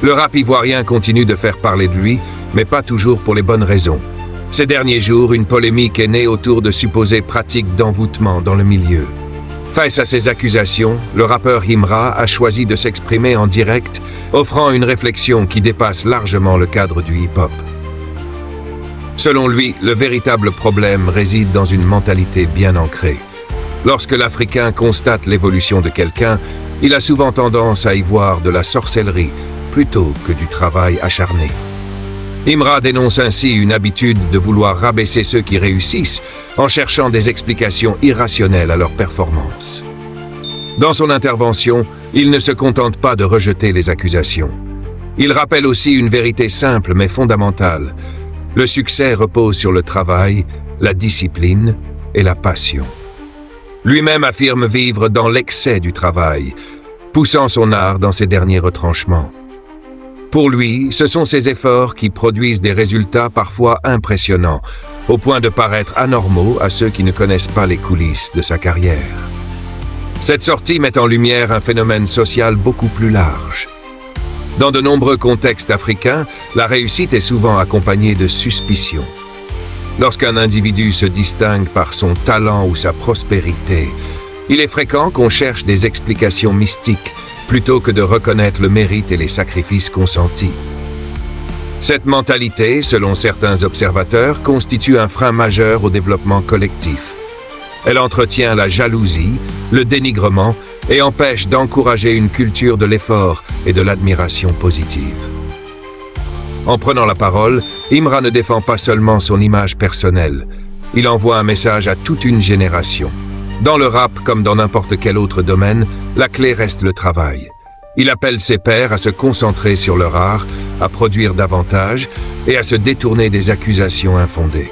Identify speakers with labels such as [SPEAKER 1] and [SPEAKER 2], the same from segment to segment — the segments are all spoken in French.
[SPEAKER 1] Le rap ivoirien continue de faire parler de lui, mais pas toujours pour les bonnes raisons. Ces derniers jours, une polémique est née autour de supposées pratiques d'envoûtement dans le milieu. Face à ces accusations, le rappeur Imra a choisi de s'exprimer en direct, offrant une réflexion qui dépasse largement le cadre du hip-hop. Selon lui, le véritable problème réside dans une mentalité bien ancrée. Lorsque l'Africain constate l'évolution de quelqu'un, il a souvent tendance à y voir de la sorcellerie plutôt que du travail acharné. Imra dénonce ainsi une habitude de vouloir rabaisser ceux qui réussissent en cherchant des explications irrationnelles à leur performance. Dans son intervention, il ne se contente pas de rejeter les accusations. Il rappelle aussi une vérité simple mais fondamentale. Le succès repose sur le travail, la discipline et la passion. Lui-même affirme vivre dans l'excès du travail, poussant son art dans ses derniers retranchements. Pour lui, ce sont ces efforts qui produisent des résultats parfois impressionnants, au point de paraître anormaux à ceux qui ne connaissent pas les coulisses de sa carrière. Cette sortie met en lumière un phénomène social beaucoup plus large. Dans de nombreux contextes africains, la réussite est souvent accompagnée de suspicion. Lorsqu'un individu se distingue par son talent ou sa prospérité, il est fréquent qu'on cherche des explications mystiques, plutôt que de reconnaître le mérite et les sacrifices consentis. Cette mentalité, selon certains observateurs, constitue un frein majeur au développement collectif. Elle entretient la jalousie, le dénigrement et empêche d'encourager une culture de l'effort et de l'admiration positive. En prenant la parole, Imra ne défend pas seulement son image personnelle, il envoie un message à toute une génération. Dans le rap, comme dans n'importe quel autre domaine, la clé reste le travail. Il appelle ses pairs à se concentrer sur leur art, à produire davantage et à se détourner des accusations infondées.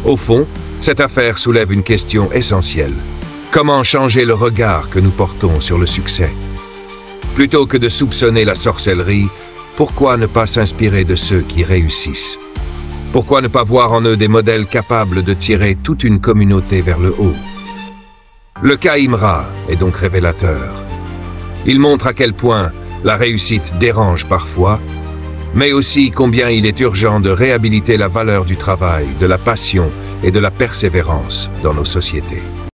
[SPEAKER 1] Au fond, cette affaire soulève une question essentielle. Comment changer le regard que nous portons sur le succès? Plutôt que de soupçonner la sorcellerie, pourquoi ne pas s'inspirer de ceux qui réussissent? Pourquoi ne pas voir en eux des modèles capables de tirer toute une communauté vers le haut? Le cas Imra est donc révélateur. Il montre à quel point la réussite dérange parfois, mais aussi combien il est urgent de réhabiliter la valeur du travail, de la passion et de la persévérance dans nos sociétés.